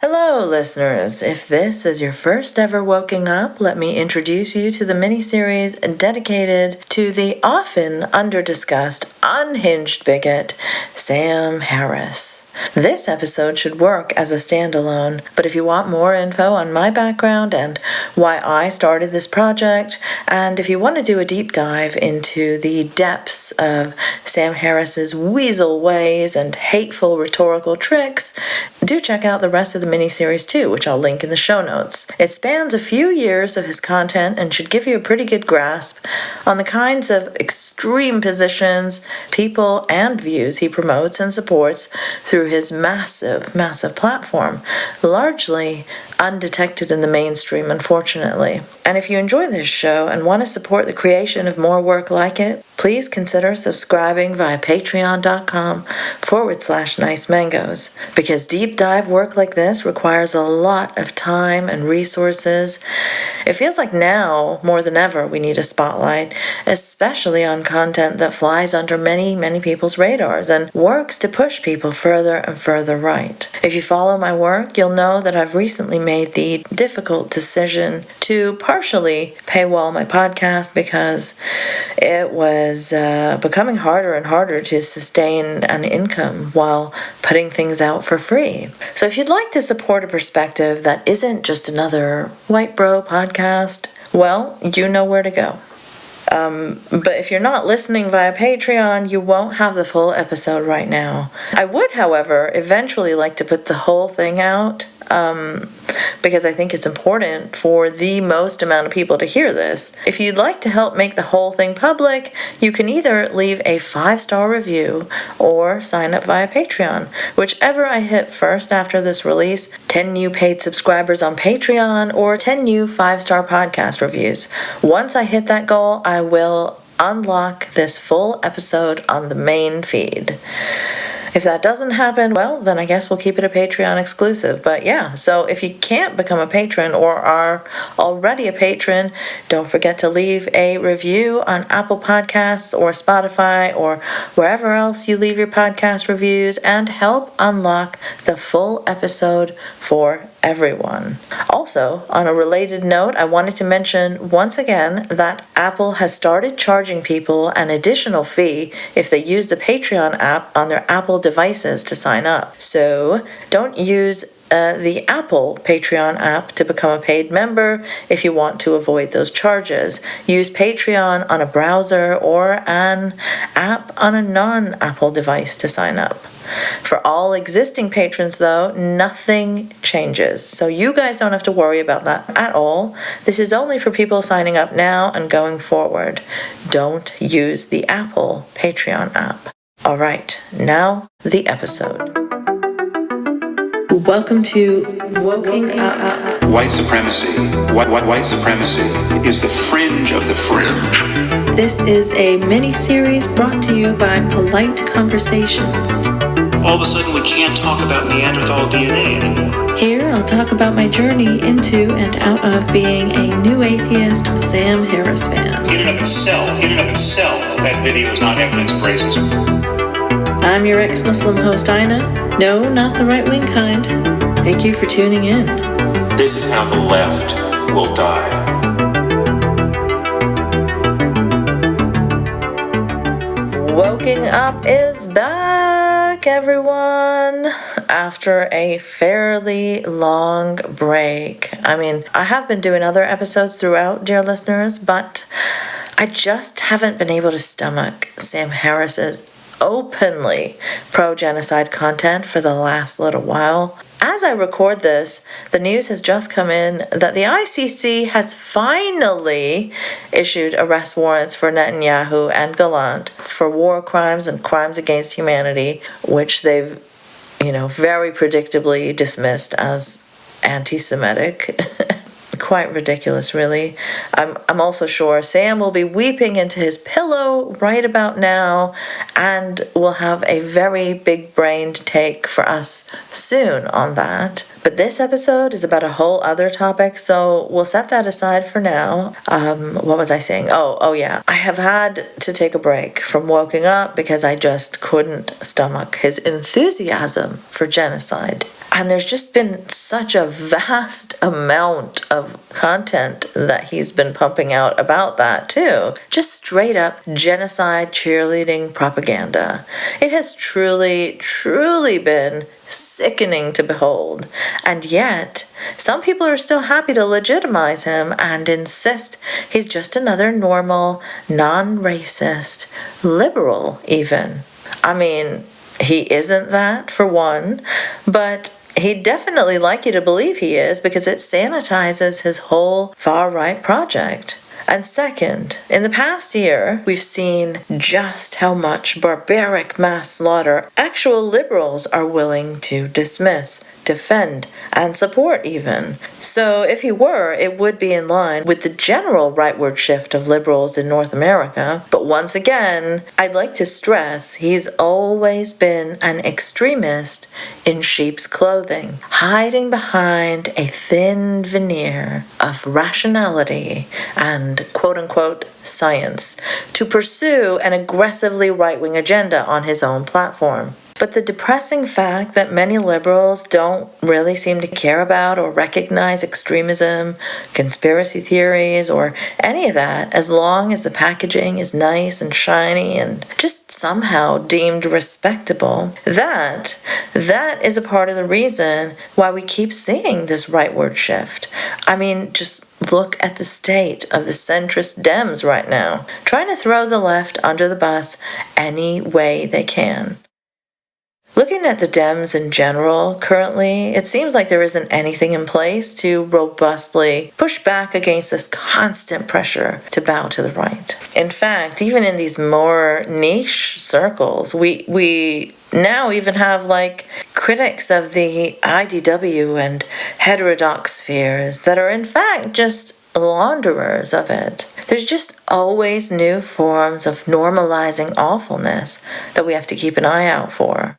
Hello, listeners. If this is your first ever Woking Up, let me introduce you to the miniseries dedicated to the often under-discussed, unhinged bigot, Sam Harris. This episode should work as a standalone, but if you want more info on my background and why I started this project, and if you want to do a deep dive into the depths of Sam Harris's weasel ways and hateful rhetorical tricks, do check out the rest of the miniseries too, which I'll link in the show notes. It spans a few years of his content and should give you a pretty good grasp on the kinds of extreme positions, people, and views he promotes and supports through his massive platform, largely undetected in the mainstream, unfortunately. And if you enjoy this show and want to support the creation of more work like it, please consider subscribing via patreon.com/nice mangoes, because deep dive work like this requires a lot of time and resources. It feels like now, more than ever, we need a spotlight, especially on content that flies under many people's radars and works to push people further and further right. If you follow my work, you'll know that I've recently made the difficult decision to partially paywall my podcast because it was becoming harder and harder to sustain an income while putting things out for free. So if you'd like to support a perspective that isn't just another white bro podcast, well, you know where to go. But if you're not listening via Patreon, you won't have the full episode right now. I would, however, eventually like to put the whole thing out, because I think it's important for the most amount of people to hear this. If you'd like to help make the whole thing public, you can either leave a 5-star review or sign up via Patreon. Whichever I hit first after this release, 10 new paid subscribers on Patreon or 10 new 5-star podcast reviews. Once I hit that goal, I will unlock this full episode on the main feed. If that doesn't happen, well, then I guess we'll keep it a Patreon exclusive. But yeah, so if you can't become a patron or are already a patron, don't forget to leave a review on Apple Podcasts or Spotify or wherever else you leave your podcast reviews and help unlock the full episode for everyone. Also, on a related note, I wanted to mention once again that Apple has started charging people an additional fee if they use the Patreon app on their Apple devices to sign up. So don't use the Apple Patreon app to become a paid member if you want to avoid those charges. Use Patreon on a browser or an app on a non-Apple device to sign up. For all existing patrons, though, nothing changes. So you guys don't have to worry about that at all. This is only for people signing up now and going forward. Don't use the Apple Patreon app. All right, now the episode. Welcome to Woking Up. White supremacy. White supremacy is the fringe of the fringe. This is a mini-series brought to you by Polite Conversations. All of a sudden, we can't talk about Neanderthal DNA anymore. Here, I'll talk about my journey into and out of being a new atheist Sam Harris fan. In and of itself, that video is not evidence of racism. I'm your ex-Muslim host, Ina. No, not the right-wing kind. Thank you for tuning in. This is how the left will die. Woking Up is back, everyone, after a fairly long break. I mean, I have been doing other episodes throughout, dear listeners, but I just haven't been able to stomach Sam Harris's openly pro-genocide content for the last little while. As I record this, the news has just come in that the ICC has finally issued arrest warrants for Netanyahu and Gallant for war crimes and crimes against humanity, which they've, very predictably dismissed as anti-Semitic. Quite ridiculous, really. I'm also sure Sam will be weeping into his pillow right about now and will have a very big-brained take for us soon on that. But this episode is about a whole other topic, so we'll set that aside for now. What was I saying? Oh yeah. I have had to take a break from Woking Up because I just couldn't stomach his enthusiasm for genocide. And there's just been such a vast amount of content that he's been pumping out about that too. Just straight up genocide cheerleading propaganda. It has truly, truly been sickening to behold. And yet, some people are still happy to legitimize him and insist he's just another normal, non-racist, liberal even. I mean, he isn't that, for one, but he'd definitely like you to believe he is because it sanitizes his whole far-right project. And second, in the past year, we've seen just how much barbaric mass slaughter actual liberals are willing to dismiss, defend, and support even. So if he were, it would be in line with the general rightward shift of liberals in North America. But once again, I'd like to stress he's always been an extremist in sheep's clothing, hiding behind a thin veneer of rationality and quote-unquote science to pursue an aggressively right-wing agenda on his own platform. But the depressing fact that many liberals don't really seem to care about or recognize extremism, conspiracy theories, or any of that, as long as the packaging is nice and shiny and just somehow deemed respectable, that is a part of the reason why we keep seeing this rightward shift. I mean, just look at the state of the centrist Dems right now, trying to throw the left under the bus any way they can. Looking at the Dems in general, currently, it seems like there isn't anything in place to robustly push back against this constant pressure to bow to the right. In fact, even in these more niche circles, we now even have critics of the IDW and heterodox spheres that are in fact just launderers of it. There's just always new forms of normalizing awfulness that we have to keep an eye out for.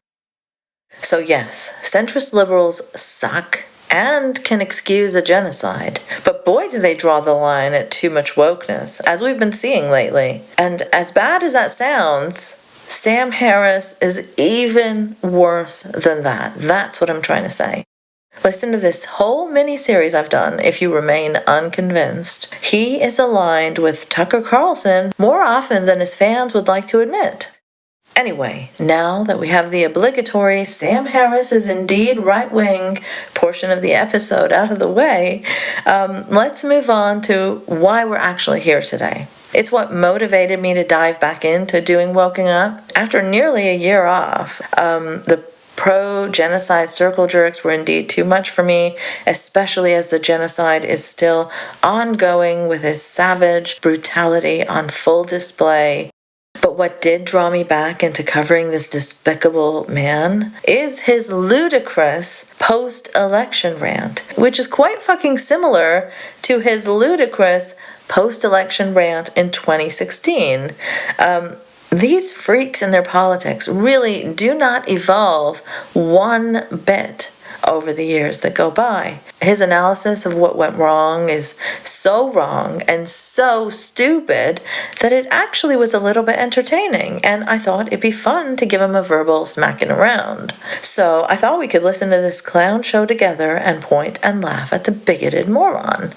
So yes, centrist liberals suck and can excuse a genocide, but boy do they draw the line at too much wokeness, as we've been seeing lately. And as bad as that sounds, Sam Harris is even worse than that. That's what I'm trying to say. Listen to this whole mini-series I've done if you remain unconvinced. He is aligned with Tucker Carlson more often than his fans would like to admit. Anyway, now that we have the obligatory Sam Harris is indeed right-wing portion of the episode out of the way, let's move on to why we're actually here today. It's what motivated me to dive back into doing Woken Up. After nearly a year off, the pro-genocide circle jerks were indeed too much for me, especially as the genocide is still ongoing with its savage brutality on full display. But what did draw me back into covering this despicable man is his ludicrous post-election rant, which is quite fucking similar to his ludicrous post-election rant in 2016. These freaks and their politics really do not evolve one bit over the years that go by. His analysis of what went wrong is so wrong and so stupid that it actually was a little bit entertaining, and I thought it'd be fun to give him a verbal smacking around. So I thought we could listen to this clown show together and point and laugh at the bigoted moron.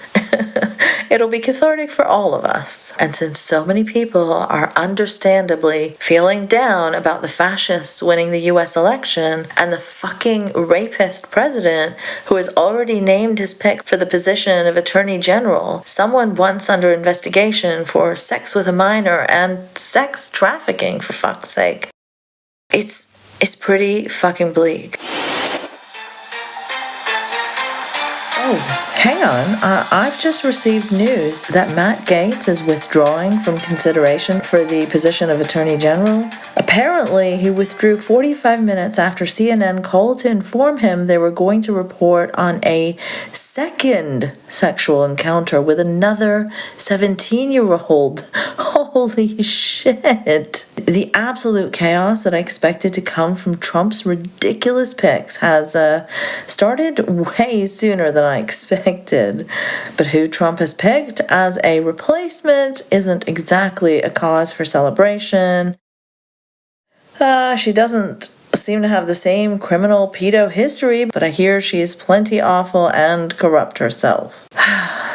It'll be cathartic for all of us. And since so many people are understandably feeling down about the fascists winning the US election and the fucking rapist president who has already named his pick for the position of Attorney General, someone once under investigation for sex with a minor and sex trafficking, for fuck's sake. It's pretty fucking bleak. Oh, hang on. I've just received news that Matt Gaetz is withdrawing from consideration for the position of Attorney General. Apparently, he withdrew 45 minutes after CNN called to inform him they were going to report on a second sexual encounter with another 17-year-old. Holy shit. The absolute chaos that I expected to come from Trump's ridiculous picks has started way sooner than I expected. But who Trump has picked as a replacement isn't exactly a cause for celebration. She doesn't seem to have the same criminal pedo history, but I hear she's plenty awful and corrupt herself.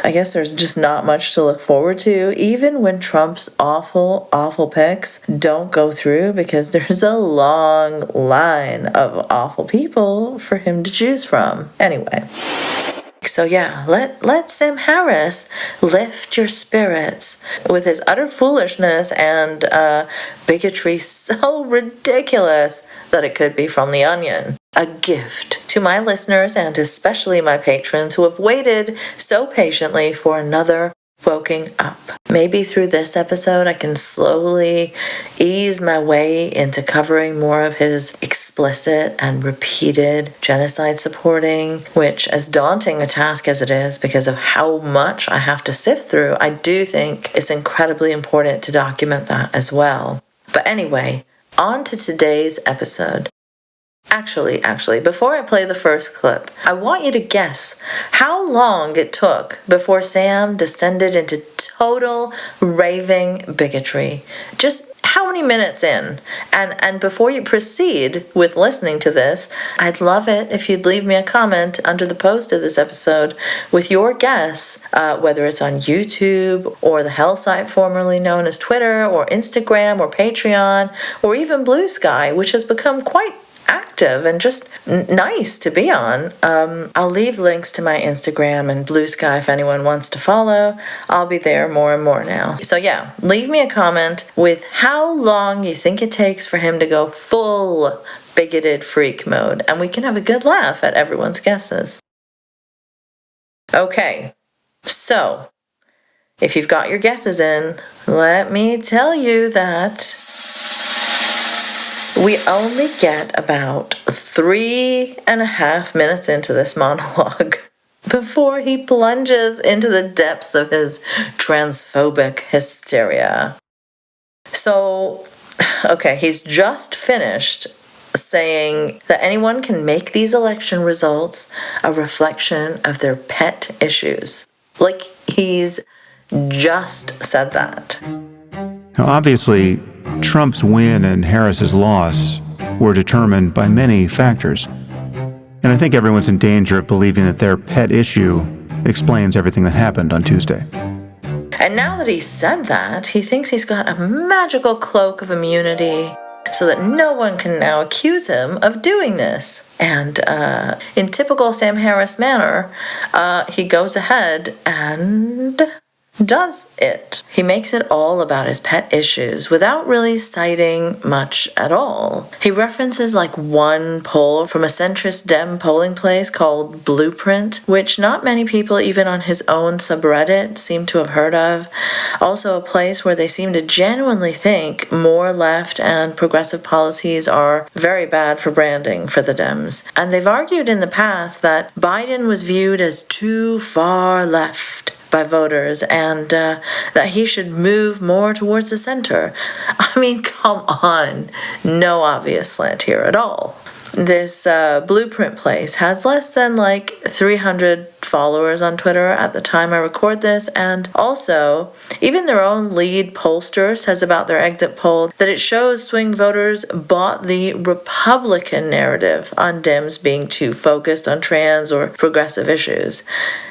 I guess there's just not much to look forward to, even when Trump's awful, awful picks don't go through, because there's a long line of awful people for him to choose from. Anyway. So yeah, let Sam Harris lift your spirits with his utter foolishness and bigotry so ridiculous that it could be from The Onion. A gift to my listeners and especially my patrons who have waited so patiently for another woken up. Maybe through this episode I can slowly ease my way into covering more of his explicit and repeated genocide supporting, which, as daunting a task as it is because of how much I have to sift through, I do think it's incredibly important to document that as well. But anyway, on to today's episode. Actually, before I play the first clip, I want you to guess how long it took before Sam descended into total raving bigotry. Just how many minutes in? And before you proceed with listening to this, I'd love it if you'd leave me a comment under the post of this episode with your guess, whether it's on YouTube or the hell site formerly known as Twitter or Instagram or Patreon or even Blue Sky, which has become quite active and just nice to be on. I'll leave links to my Instagram and Blue Sky if anyone wants to follow. I'll be there more and more now. So yeah, leave me a comment with how long you think it takes for him to go full bigoted freak mode, and we can have a good laugh at everyone's guesses. Okay, so if you've got your guesses in, let me tell you that we only get about 3.5 minutes into this monologue before he plunges into the depths of his transphobic hysteria. So, okay, he's just finished saying that anyone can make these election results a reflection of their pet issues. Like, he's just said that. Now, obviously, Trump's win and Harris's loss were determined by many factors. And I think everyone's in danger of believing that their pet issue explains everything that happened on Tuesday. And now that he said that, he thinks he's got a magical cloak of immunity so that no one can now accuse him of doing this. And in typical Sam Harris manner, he goes ahead and does it. He makes it all about his pet issues without really citing much at all. He references like one poll from a centrist Dem polling place called Blueprint, which not many people even on his own subreddit seem to have heard of. Also a place where they seem to genuinely think more left and progressive policies are very bad for branding for the Dems. And they've argued in the past that Biden was viewed as too far left by voters and that he should move more towards the center. I mean, come on. No obvious slant here at all. This Blueprint place has less than like 300 followers on Twitter at the time I record this, and also even their own lead pollster says about their exit poll that it shows swing voters bought the Republican narrative on Dems being too focused on trans or progressive issues.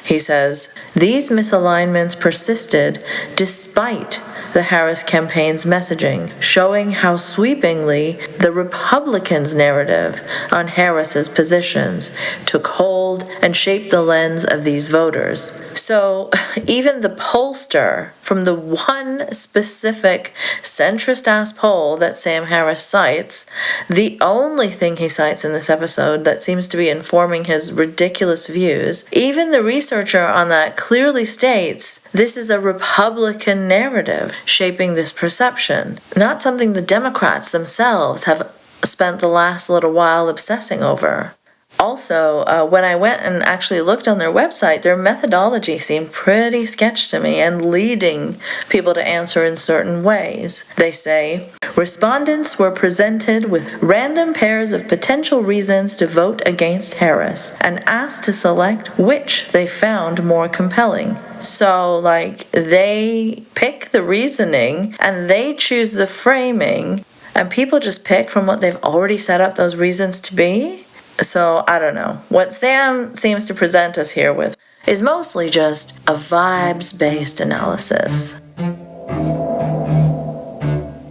He says, "These misalignments persisted despite the Harris campaign's messaging, showing how sweepingly the Republicans' narrative on Harris's positions took hold and shaped the lens of these voters." So even the pollster from the one specific centrist-ass poll that Sam Harris cites, the only thing he cites in this episode that seems to be informing his ridiculous views, even the researcher on that clearly states this is a Republican narrative shaping this perception, not something the Democrats themselves have spent the last little while obsessing over. Also, when I went and actually looked on their website, their methodology seemed pretty sketch to me and leading people to answer in certain ways. They say, respondents were presented with random pairs of potential reasons to vote against Harris and asked to select which they found more compelling. So, like, they pick the reasoning and they choose the framing, and people just pick from what they've already set up those reasons to be. So I don't know. What Sam seems to present us here with is mostly just a vibes-based analysis.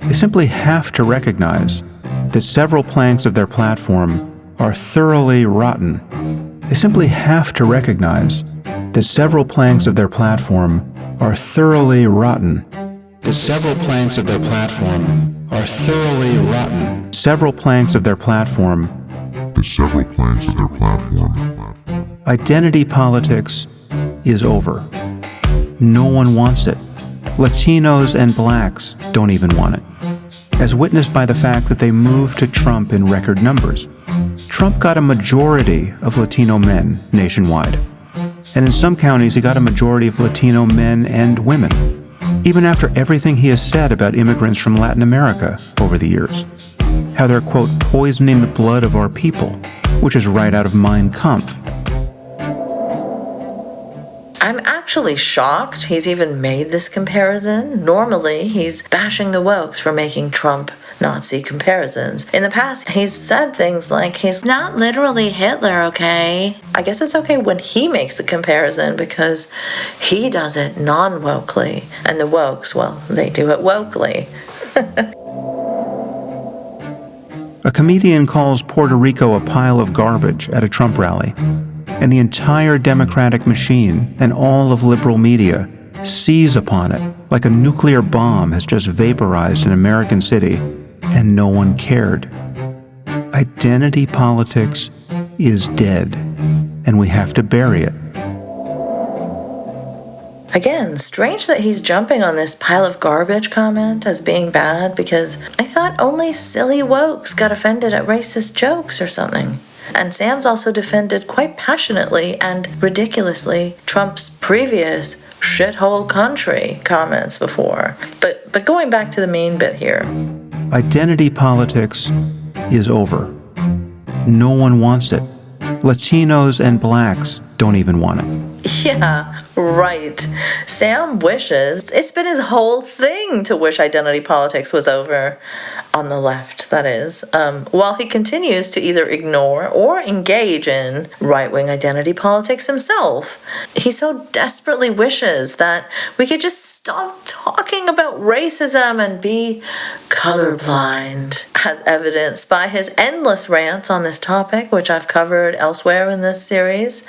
They simply have to recognize that several planks of their platform are thoroughly rotten. They simply have to recognize that several planks of their platform are thoroughly rotten. That several planks of their platform are thoroughly rotten. Several planks of their platform. The several planks of their platform. Identity politics is over. No one wants it. Latinos and blacks don't even want it, as witnessed by the fact that they moved to Trump in record numbers. Trump got a majority of Latino men nationwide, and in some counties he got a majority of Latino men and women, even after everything he has said about immigrants from Latin America over the years. How they're, quote, poisoning the blood of our people, which is right out of Mein Kampf. I'm actually shocked he's even made this comparison. Normally, he's bashing the wokes for making Trump Nazi comparisons. In the past, he's said things like, he's not literally Hitler, okay? I guess it's okay when he makes the comparison because he does it non-wokely. And the wokes, well, they do it wokely. A comedian calls Puerto Rico a pile of garbage at a Trump rally, and the entire Democratic machine and all of liberal media seize upon it like a nuclear bomb has just vaporized an American city, and no one cared. Identity politics is dead, and we have to bury it. Again, strange that he's jumping on this pile of garbage comment as being bad, because I thought only silly wokes got offended at racist jokes or something. And Sam's also defended quite passionately and ridiculously Trump's previous shithole country comments before. But going back to the main bit here. Identity politics is over. No one wants it. Latinos and blacks don't even want it. Yeah, right. Sam wishes, it's been his whole thing to wish identity politics was over, on the left, that is, while he continues to either ignore or engage in right-wing identity politics himself. He so desperately wishes that we could just stop talking about racism and be colorblind, as evidenced by his endless rants on this topic, which I've covered elsewhere in this series.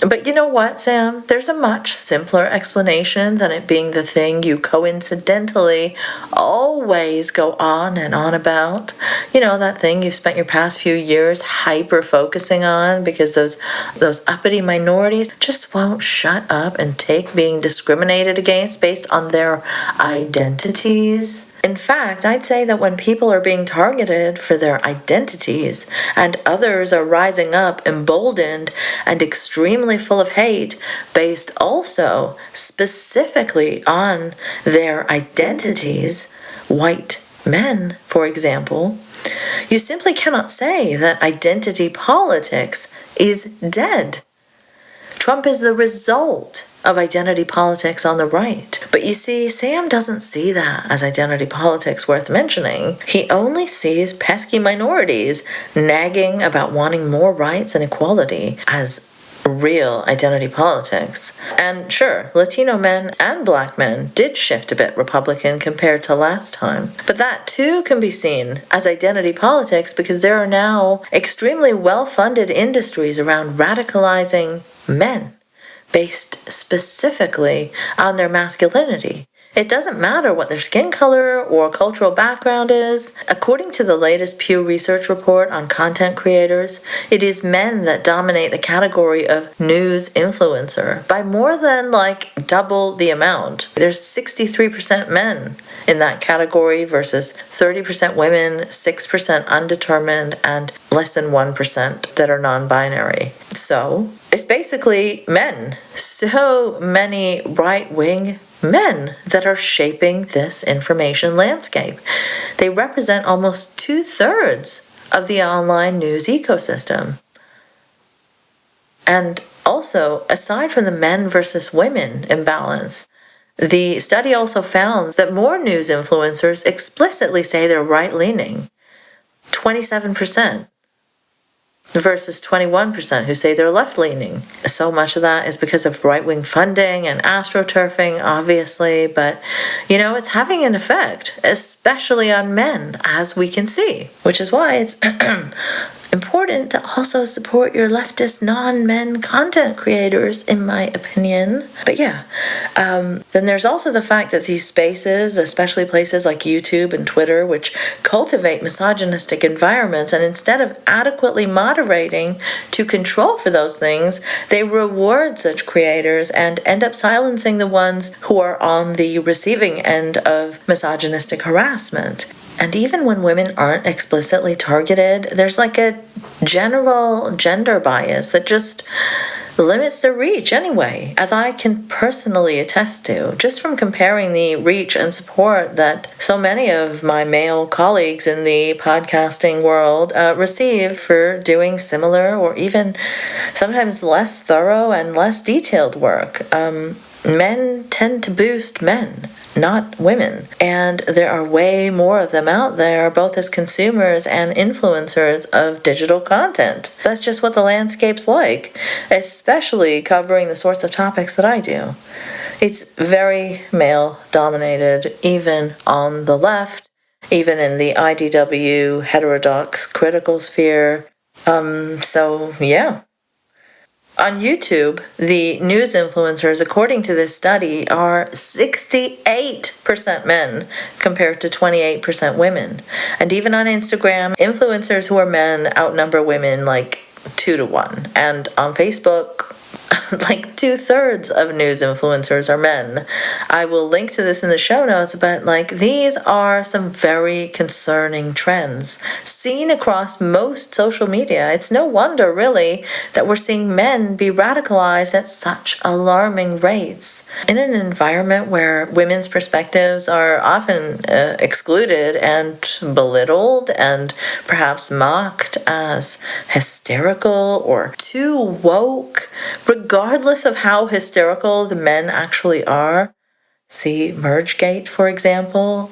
But you know what, Sam? There's a much simpler explanation than it being the thing you coincidentally always go on and on about. You know, that thing you've spent your past few years hyper-focusing on because those uppity minorities just won't shut up and take being discriminated against based on their identities. In fact, I'd say that when people are being targeted for their identities and others are rising up emboldened and extremely full of hate based also specifically on their identities, white men, for example, you simply cannot say that identity politics is dead. Trump is the result of identity politics on the right. But you see, Sam doesn't see that as identity politics worth mentioning. He only sees pesky minorities nagging about wanting more rights and equality as real identity politics. And sure, Latino men and black men did shift a bit Republican compared to last time. But that too can be seen as identity politics because there are now extremely well-funded industries around radicalizing men, based specifically on their masculinity. It doesn't matter what their skin color or cultural background is. According to the latest Pew Research report on content creators, it is men that dominate the category of news influencer by more than double the amount. There's 63% men in that category versus 30% women, 6% undetermined, and less than 1% that are non-binary. So it's basically men. So many right-wing men that are shaping this information landscape. They represent almost 2/3 of the online news ecosystem. And also, aside from the men versus women imbalance, The study also found that more news influencers explicitly say they're right-leaning, 27%, versus 21% who say they're left-leaning. So much of that is because of right-wing funding and astroturfing, obviously, but, it's having an effect, especially on men, as we can see, which is why it's important to also support your leftist non-men content creators, in my opinion. But then there's also the fact that these spaces, especially places like YouTube and Twitter, which cultivate misogynistic environments, and instead of adequately moderating to control for those things, they reward such creators and end up silencing the ones who are on the receiving end of misogynistic harassment. And even when women aren't explicitly targeted, there's like a general gender bias that just limits their reach anyway, as I can personally attest to, just from comparing the reach and support that so many of my male colleagues in the podcasting world receive for doing similar or even sometimes less thorough and less detailed work. Men tend to boost men, not women. And there are way more of them out there, both as consumers and influencers of digital content. That's just what the landscape's like, especially covering the sorts of topics that I do. It's very male-dominated, even on the left, even in the IDW heterodox critical sphere. On YouTube, the news influencers, according to this study, are 68% men compared to 28% women. And even on Instagram, influencers who are men outnumber women like 2-1. And on Facebook, like 2/3 of news influencers are men. I will link to this in the show notes, but these are some very concerning trends seen across most social media. It's no wonder, really, that we're seeing men be radicalized at such alarming rates. In an environment where women's perspectives are often excluded and belittled and perhaps mocked as hysterical or too woke, regardless of how hysterical the men actually are. See Mergegate, for example.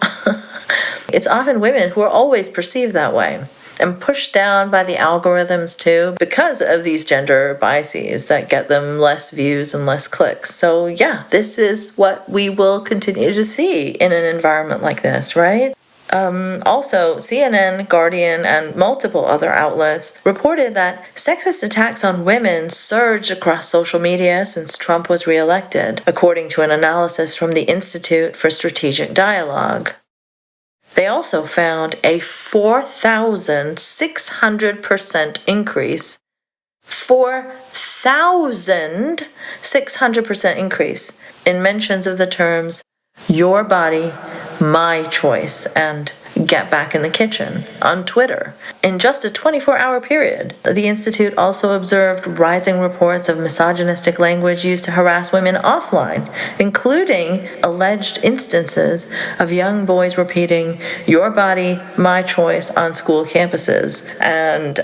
It's often women who are always perceived that way and pushed down by the algorithms too, because of these gender biases that get them less views and less clicks. So this is what we will continue to see in an environment like this, right? Also, CNN, Guardian, and multiple other outlets reported that sexist attacks on women surged across social media since Trump was reelected, according to an analysis from the Institute for Strategic Dialogue. They also found a 4,600% increase. 4,600% increase in mentions of the terms "your body, my choice," and "get back in the kitchen" on Twitter in just a 24-hour period. The Institute also observed rising reports of misogynistic language used to harass women offline, including alleged instances of young boys repeating "your body, my choice" on school campuses. And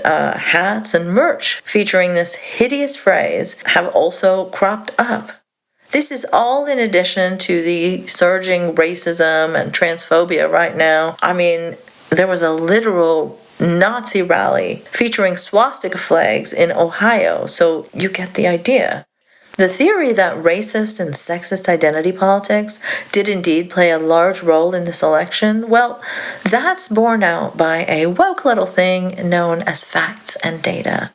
hats and merch featuring this hideous phrase have also cropped up. This is all in addition to the surging racism and transphobia right now. I mean, there was a literal Nazi rally featuring swastika flags in Ohio, so you get the idea. The theory that racist and sexist identity politics did indeed play a large role in this election, well, that's borne out by a woke little thing known as facts and data.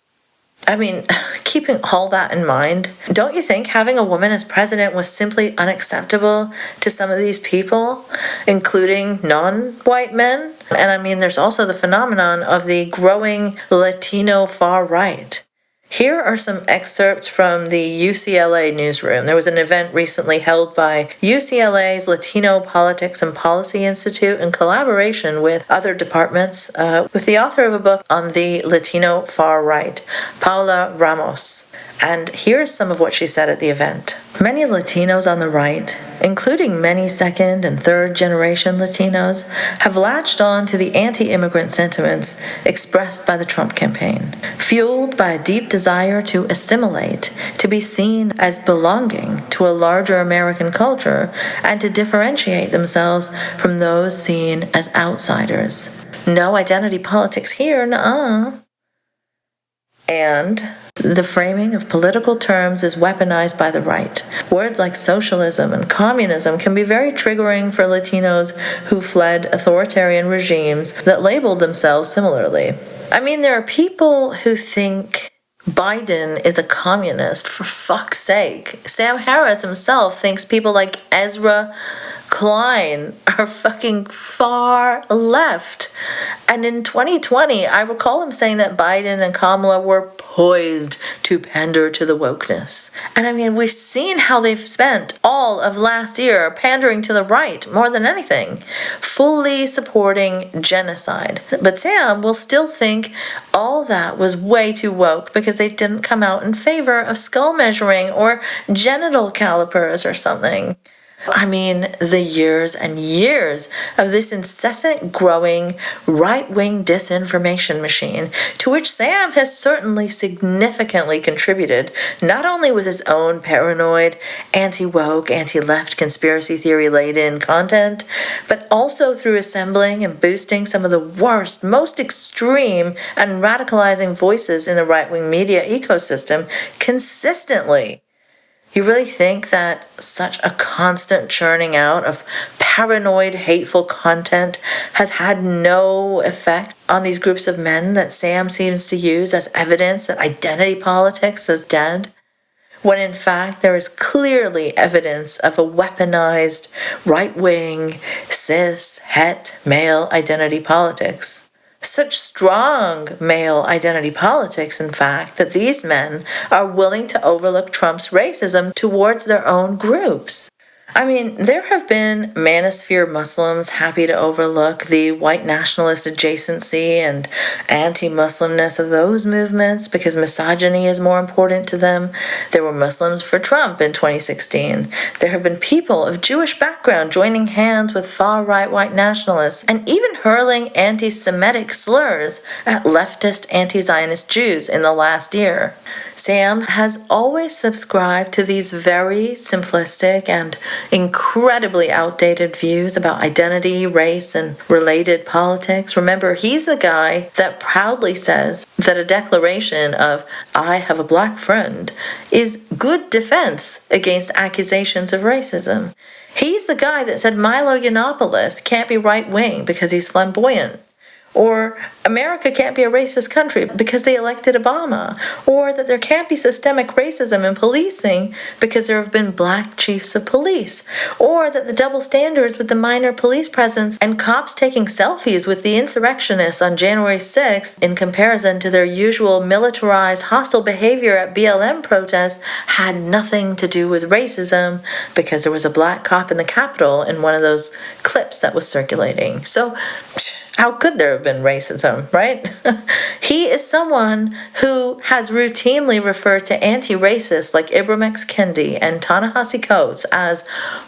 I mean, keeping all that in mind, don't you think having a woman as president was simply unacceptable to some of these people, including non-white men? And I mean, there's also the phenomenon of the growing Latino far right. Here are some excerpts from the UCLA newsroom. There was an event recently held by UCLA's Latino Politics and Policy Institute in collaboration with other departments, with the author of a book on the Latino far right, Paula Ramos. And here's some of what she said at the event. Many Latinos on the right, including many second and third generation Latinos, have latched on to the anti-immigrant sentiments expressed by the Trump campaign, fueled by a deep desire to assimilate, to be seen as belonging to a larger American culture, and to differentiate themselves from those seen as outsiders. No identity politics here, nuh-uh. And the framing of political terms is weaponized by the right. Words like socialism and communism can be very triggering for Latinos who fled authoritarian regimes that labeled themselves similarly. I mean, there are people who think Biden is a communist, for fuck's sake. Sam Harris himself thinks people like Ezra Klein are fucking far left. And in 2020, I recall him saying that Biden and Kamala were poised to pander to the wokeness. And I mean, we've seen how they've spent all of last year pandering to the right more than anything, fully supporting genocide. But Sam will still think all that was way too woke because they didn't come out in favor of skull measuring or genital calipers or something. I mean, the years and years of this incessant growing right-wing disinformation machine, to which Sam has certainly significantly contributed, not only with his own paranoid, anti-woke, anti-left conspiracy theory-laden content, but also through assembling and boosting some of the worst, most extreme, and radicalizing voices in the right-wing media ecosystem consistently. You really think that such a constant churning out of paranoid, hateful content has had no effect on these groups of men that Sam seems to use as evidence that identity politics is dead? When in fact there is clearly evidence of a weaponized, right-wing, cis, het, male identity politics. Such strong male identity politics, in fact, that these men are willing to overlook Trump's racism towards their own groups. I mean, there have been manosphere Muslims happy to overlook the white nationalist adjacency and anti-Muslimness of those movements because misogyny is more important to them. There were Muslims for Trump in 2016. There have been people of Jewish background joining hands with far-right white nationalists and even hurling anti-Semitic slurs at leftist anti-Zionist Jews in the last year. Sam has always subscribed to these very simplistic and incredibly outdated views about identity, race, and related politics. Remember, he's the guy that proudly says that a declaration of, "I have a black friend," is good defense against accusations of racism. He's the guy that said Milo Yiannopoulos can't be right-wing because he's flamboyant. Or America can't be a racist country because they elected Obama. Or that there can't be systemic racism in policing because there have been black chiefs of police. Or that the double standards with the minor police presence and cops taking selfies with the insurrectionists on January 6th in comparison to their usual militarized hostile behavior at BLM protests had nothing to do with racism because there was a black cop in the Capitol in one of those clips that was circulating. So how could there have been racism, right? He is someone who has routinely referred to anti-racists like Ibram X. Kendi and Ta-Nehisi Coates as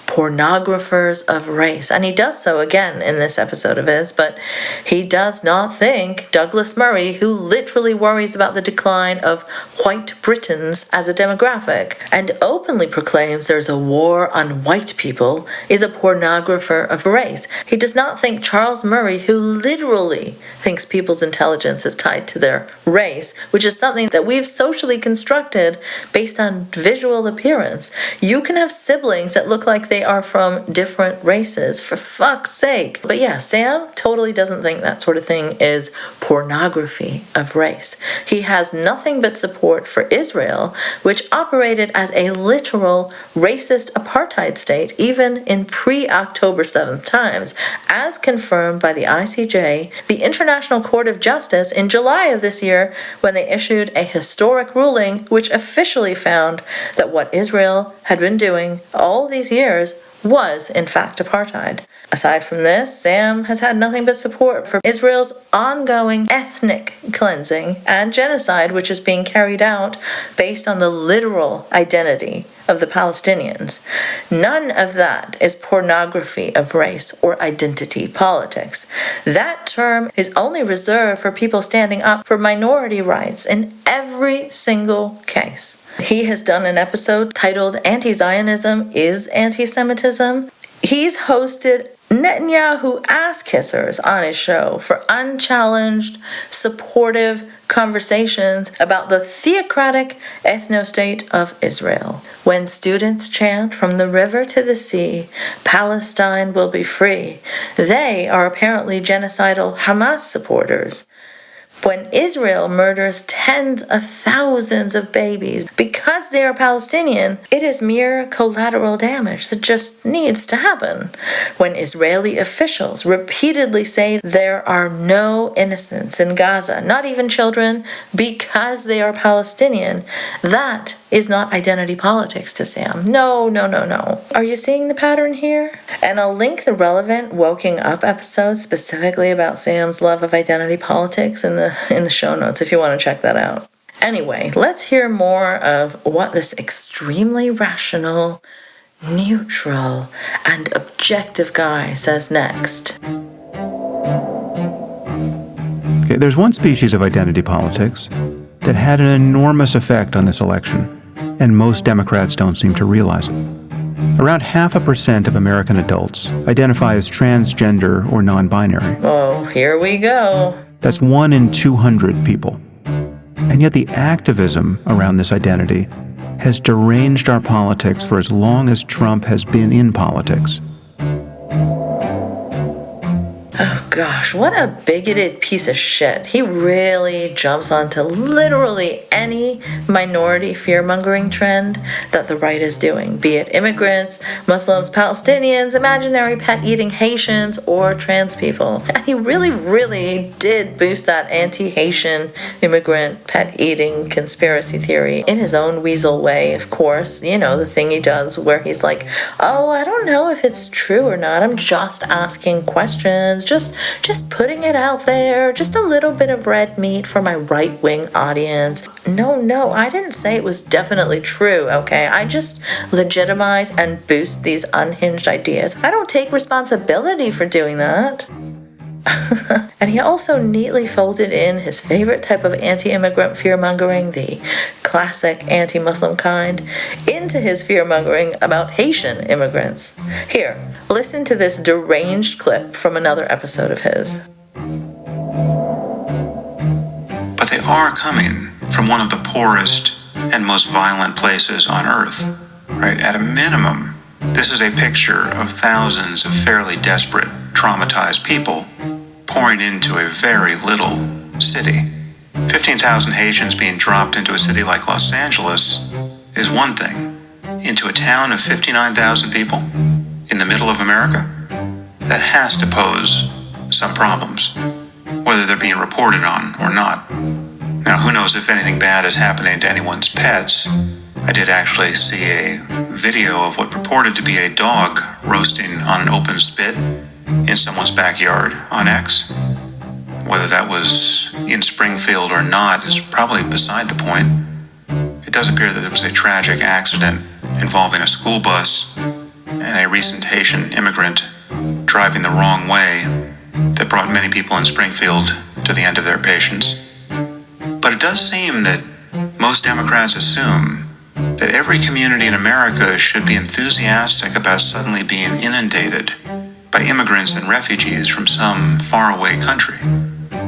pornographers of race. And he does so again in this episode of his, but he does not think Douglas Murray, who literally worries about the decline of white Britons as a demographic and openly proclaims there's a war on white people, is a pornographer of race. He does not think Charles Murray, who literally thinks people's intelligence is tied to their race, which is something that we've socially constructed based on visual appearance. You can have siblings that look like they are from different races, for fuck's sake. But yeah, Sam totally doesn't think that sort of thing is pornography of race. He has nothing but support for Israel, which operated as a literal racist apartheid state even in pre-October 7th times, as confirmed by the ICJ, the International Court of Justice, in July of this year when they issued a historic ruling which officially found that what Israel had been doing all these years was, in fact, apartheid. Aside from this, Sam has had nothing but support for Israel's ongoing ethnic cleansing and genocide, which is being carried out based on the literal identity of the Palestinians. None of that is pornography of race or identity politics. That term is only reserved for people standing up for minority rights in every single case. He has done an episode titled Anti-Zionism is Anti-Semitism. He's hosted Netanyahu ass-kissers on his show for unchallenged, supportive conversations about the theocratic ethno-state of Israel. When students chant from the river to the sea, Palestine will be free, they are apparently genocidal Hamas supporters. When Israel murders tens of thousands of babies because they are Palestinian, it is mere collateral damage that just needs to happen. When Israeli officials repeatedly say there are no innocents in Gaza, not even children, because they are Palestinian, that is not identity politics to Sam. No. Are you seeing the pattern here? And I'll link the relevant Woking Up episode specifically about Sam's love of identity politics in the show notes if you want to check that out. Anyway, let's hear more of what this extremely rational, neutral, and objective guy says next. Okay, there's one species of identity politics that had an enormous effect on this election, and most Democrats don't seem to realize it. Around 0.5% of American adults identify as transgender or non-binary. Oh, here we go. That's 1 in 200 people. And yet the activism around this identity has deranged our politics for as long as Trump has been in politics. Oh gosh, what a bigoted piece of shit. He really jumps onto literally any minority fear-mongering trend that the right is doing, be it immigrants, Muslims, Palestinians, imaginary pet-eating Haitians, or trans people. And he really did boost that anti-Haitian immigrant pet-eating conspiracy theory in his own weasel way, of course. You know, the thing he does where he's like, oh, I don't know if it's true or not. I'm just asking questions. Just putting it out there, just a little bit of red meat for my right-wing audience. No, I didn't say it was definitely true, okay? I just legitimize and boost these unhinged ideas. I don't take responsibility for doing that. And he also neatly folded in his favorite type of anti-immigrant fear-mongering, the classic anti-Muslim kind, into his fear-mongering about Haitian immigrants. Here, listen to this deranged clip from another episode of his. But they are coming from one of the poorest and most violent places on earth, right? At a minimum, this is a picture of thousands of fairly desperate, traumatized people pouring into a very little city. 15,000 Haitians being dropped into a city like Los Angeles is one thing. Into a town of 59,000 people in the middle of America, that has to pose some problems, whether they're being reported on or not. Now, who knows if anything bad is happening to anyone's pets. I did actually see a video of what purported to be a dog roasting on an open spit in someone's backyard on X. Whether that was in Springfield or not is probably beside the point. It does appear that there was a tragic accident involving a school bus and a recent Haitian immigrant driving the wrong way that brought many people in Springfield to the end of their patience. But it does seem that most Democrats assume that every community in America should be enthusiastic about suddenly being inundated by immigrants and refugees from some faraway country.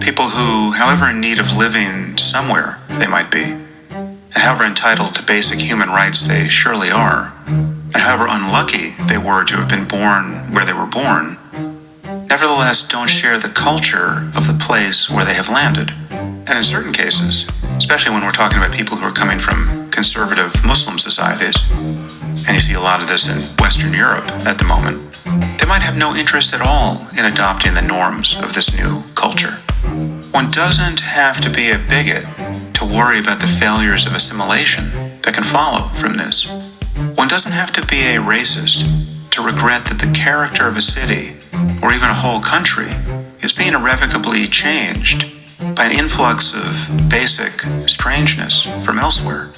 People who, however in need of living somewhere they might be, and however entitled to basic human rights they surely are, and however unlucky they were to have been born where they were born, nevertheless don't share the culture of the place where they have landed. And in certain cases, especially when we're talking about people who are coming from conservative Muslim societies, and you see a lot of this in Western Europe at the moment, they might have no interest at all in adopting the norms of this new culture. One doesn't have to be a bigot to worry about the failures of assimilation that can follow from this. One doesn't have to be a racist to regret that the character of a city, or even a whole country, is being irrevocably changed by an influx of basic strangeness from elsewhere.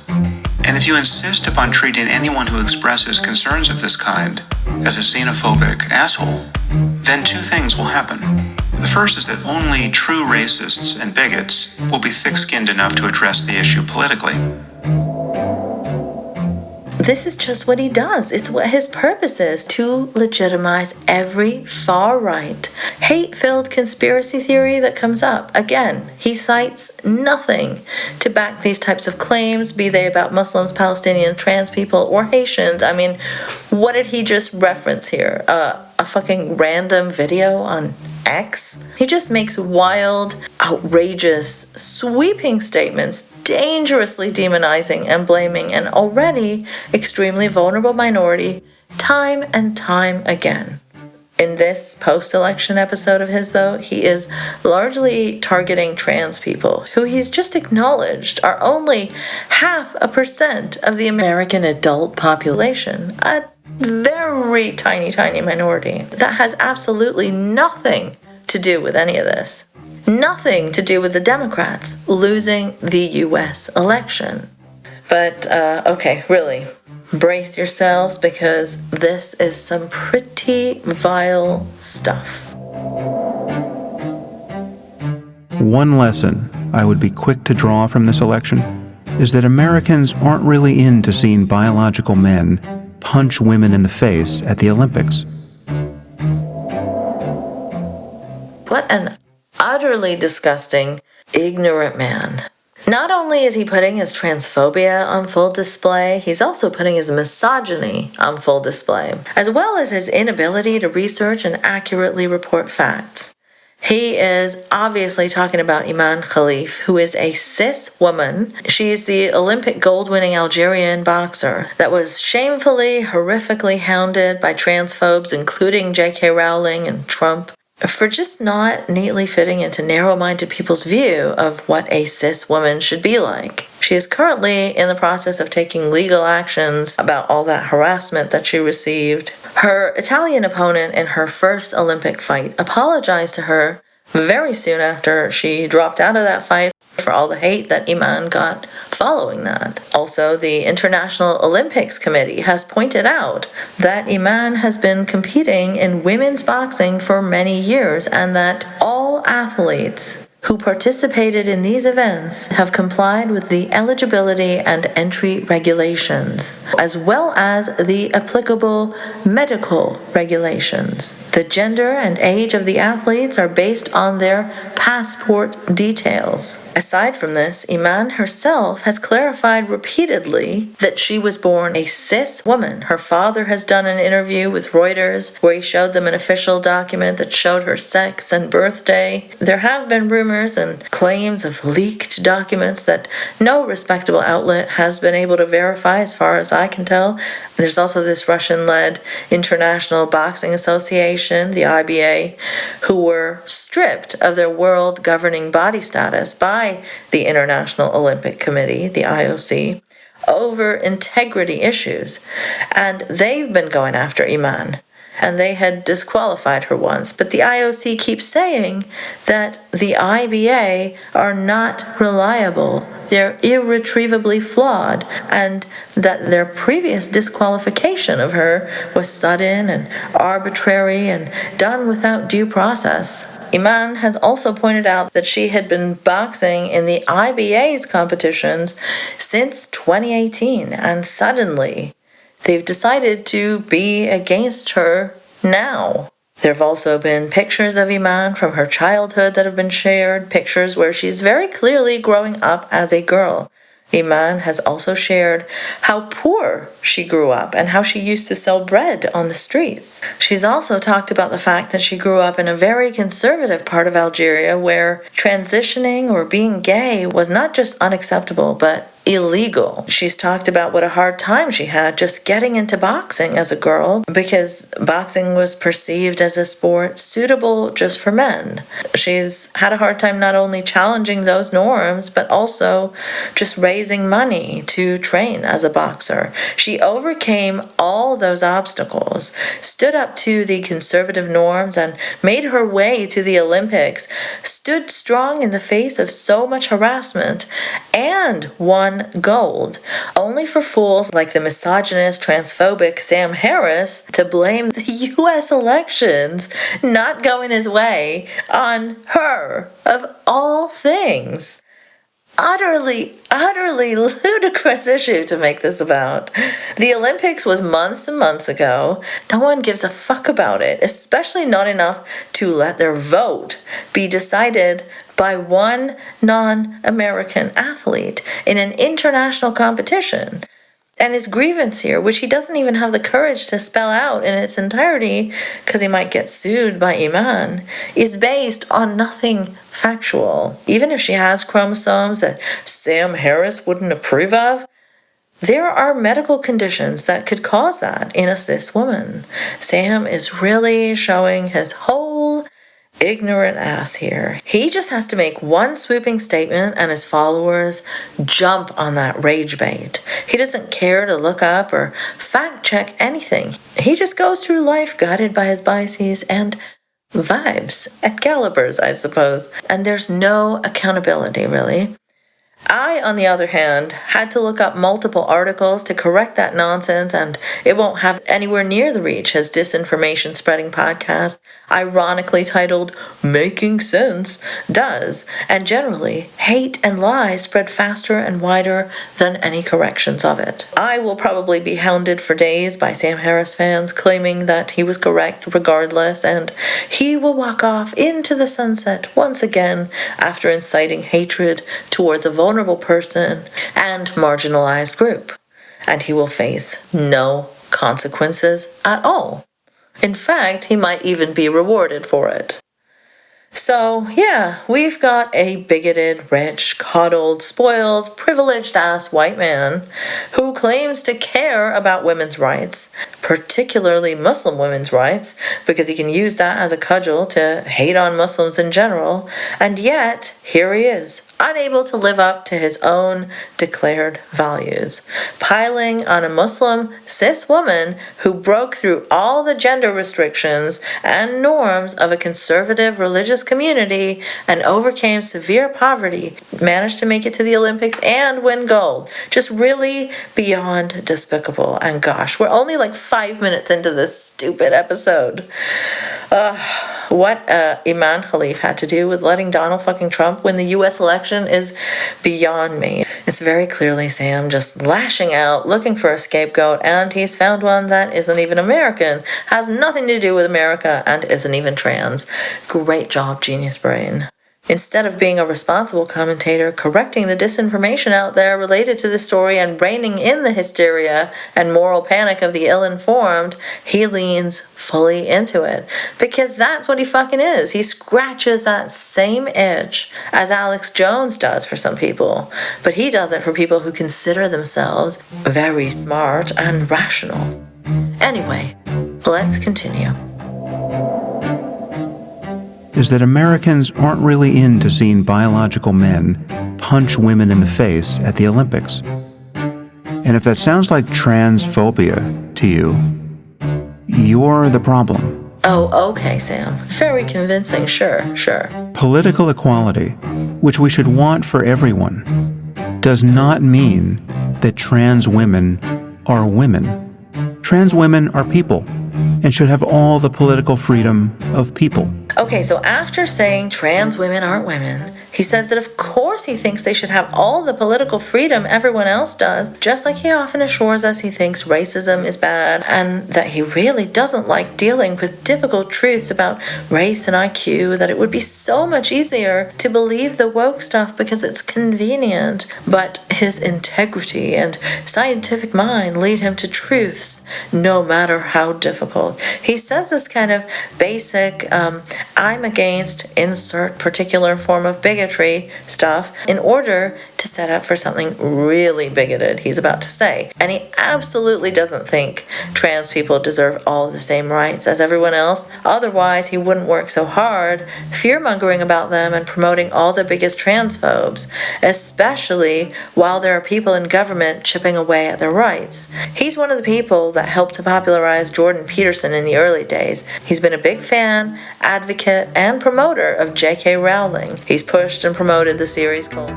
And if you insist upon treating anyone who expresses concerns of this kind as a xenophobic asshole, then two things will happen. The first is that only true racists and bigots will be thick-skinned enough to address the issue politically. This is just what he does. It's what his purpose is, to legitimize every far-right, hate-filled conspiracy theory that comes up. Again, he cites nothing to back these types of claims, be they about Muslims, Palestinians, trans people, or Haitians. I mean, what did he just reference here? A fucking random video on X? He just makes wild, outrageous, sweeping statements, dangerously demonizing and blaming an already extremely vulnerable minority time and time again. In this post-election episode of his, though, he is largely targeting trans people, who he's just acknowledged are only 0.5% of the American adult population, a very tiny, tiny minority that has absolutely nothing to do with any of this. Nothing to do with the Democrats losing the U.S. election. But, okay, really, brace yourselves, because this is some pretty vile stuff. One lesson I would be quick to draw from this election is that Americans aren't really into seeing biological men punch women in the face at the Olympics. What an utterly disgusting, ignorant man. Not only is he putting his transphobia on full display, he's also putting his misogyny on full display, as well as his inability to research and accurately report facts. He is obviously talking about Iman Khalif, who is a cis woman. She's the Olympic gold-winning Algerian boxer that was shamefully, horrifically hounded by transphobes, including J.K. Rowling and Trump, for just not neatly fitting into narrow-minded people's view of what a cis woman should be like. She is currently in the process of taking legal actions about all that harassment that she received. Her Italian opponent in her first Olympic fight apologized to her very soon after she dropped out of that fight for all the hate that Iman got following that. Also, the International Olympics Committee has pointed out that Iman has been competing in women's boxing for many years, and that all athletes who participated in these events have complied with the eligibility and entry regulations, as well as the applicable medical regulations. The gender and age of the athletes are based on their passport details. Aside from this, Iman herself has clarified repeatedly that she was born a cis woman. Her father has done an interview with Reuters where he showed them an official document that showed her sex and birthday. There have been rumors and claims of leaked documents that no respectable outlet has been able to verify, as far as I can tell. There's also this Russian-led International Boxing Association, the IBA, who were stripped of their world governing body status by the International Olympic Committee, the IOC, over integrity issues. And they've been going after Iman, and they had disqualified her once. But the IOC keeps saying that the IBA are not reliable. They're irretrievably flawed, and that their previous disqualification of her was sudden and arbitrary and done without due process. Iman has also pointed out that she had been boxing in the IBA's competitions since 2018, and suddenly they've decided to be against her now. There have also been pictures of Iman from her childhood that have been shared, pictures where she's very clearly growing up as a girl. Iman has also shared how poor she grew up and how she used to sell bread on the streets. She's also talked about the fact that she grew up in a very conservative part of Algeria where transitioning or being gay was not just unacceptable, but illegal. She's talked about what a hard time she had just getting into boxing as a girl, because boxing was perceived as a sport suitable just for men. She's had a hard time not only challenging those norms, but also just raising money to train as a boxer. She overcame all those obstacles, stood up to the conservative norms, and made her way to the Olympics, stood strong in the face of so much harassment, and won won gold, only for fools like the misogynist, transphobic Sam Harris to blame the U.S. elections not going his way on her, of all things. Utterly ludicrous issue to make this about. The Olympics was months and months ago. No one gives a fuck about it, especially not enough to let their vote be decided by one non-American athlete in an international competition. And his grievance here, which he doesn't even have the courage to spell out in its entirety because he might get sued by Iman, is based on nothing factual. Even if she has chromosomes that Sam Harris wouldn't approve of, there are medical conditions that could cause that in a cis woman. Sam is really showing his whole ignorant ass here. He just has to make one swooping statement and his followers jump on that rage bait. He doesn't care to look up or fact check anything. He just goes through life guided by his biases and vibes at calibers, I suppose. And there's no accountability, really. I, on the other hand, had to look up multiple articles to correct that nonsense, and it won't have anywhere near the reach his disinformation spreading podcast, ironically titled Making Sense, does. And generally, hate and lies spread faster and wider than any corrections of it. I will probably be hounded for days by Sam Harris fans claiming that he was correct regardless, and he will walk off into the sunset once again after inciting hatred towards a vulnerable person and marginalized group, and he will face no consequences at all. In fact, he might even be rewarded for it. So, yeah, we've got a bigoted, rich, coddled, spoiled, privileged-ass white man who claims to care about women's rights, particularly Muslim women's rights, because he can use that as a cudgel to hate on Muslims in general, and yet, here he is, unable to live up to his own declared values, piling on a Muslim cis woman who broke through all the gender restrictions and norms of a conservative religious community and overcame severe poverty, managed to make it to the Olympics and win gold. Just really beyond despicable. And gosh, we're only like 5 minutes into this stupid episode. What Iman Khalif had to do with letting Donald fucking Trump win the U.S. election is beyond me. It's very clearly Sam just lashing out, looking for a scapegoat, and he's found one that isn't even American, has nothing to do with America, and isn't even trans. Great job, genius brain. Instead of being a responsible commentator, correcting the disinformation out there related to the story and reining in the hysteria and moral panic of the ill-informed, he leans fully into it. Because that's what he fucking is. He scratches that same itch as Alex Jones does for some people. But he does it for people who consider themselves very smart and rational. Anyway, let's continue. Is that Americans aren't really into seeing biological men punch women in the face at the Olympics. And if that sounds like transphobia to you, you're the problem. Oh, okay, Sam. Very convincing, sure. Political equality, which we should want for everyone, does not mean that trans women are women. Trans women are people and should have all the political freedom of people. Okay, so after saying trans women aren't women, he says that of course he thinks they should have all the political freedom everyone else does, just like he often assures us he thinks racism is bad, and that he really doesn't like dealing with difficult truths about race and IQ, that it would be so much easier to believe the woke stuff because it's convenient, but his integrity and scientific mind lead him to truths, no matter how difficult. He says this kind of basic, I'm against insert particular form of bigotry stuff in order to set up for something really bigoted he's about to say. And he absolutely doesn't think trans people deserve all the same rights as everyone else. Otherwise, he wouldn't work so hard fear-mongering about them and promoting all the biggest transphobes, especially while there are people in government chipping away at their rights. He's one of the people that helped to popularize Jordan Peterson in the early days. He's been a big fan, advocate, and promoter of J.K. Rowling. He's pushed and promoted the series called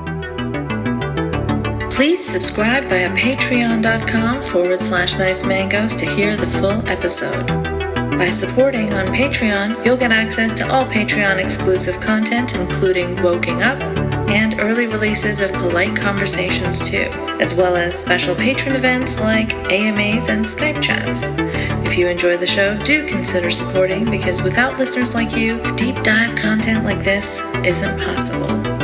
Please subscribe via patreon.com/Nice Mangoes to hear the full episode. By supporting on Patreon, you'll get access to all Patreon exclusive content, including Woking Up and early releases of Polite Conversations too, as well as special patron events like AMAs and Skype chats. If you enjoy the show, do consider supporting, because without listeners like you, deep dive content like this isn't possible.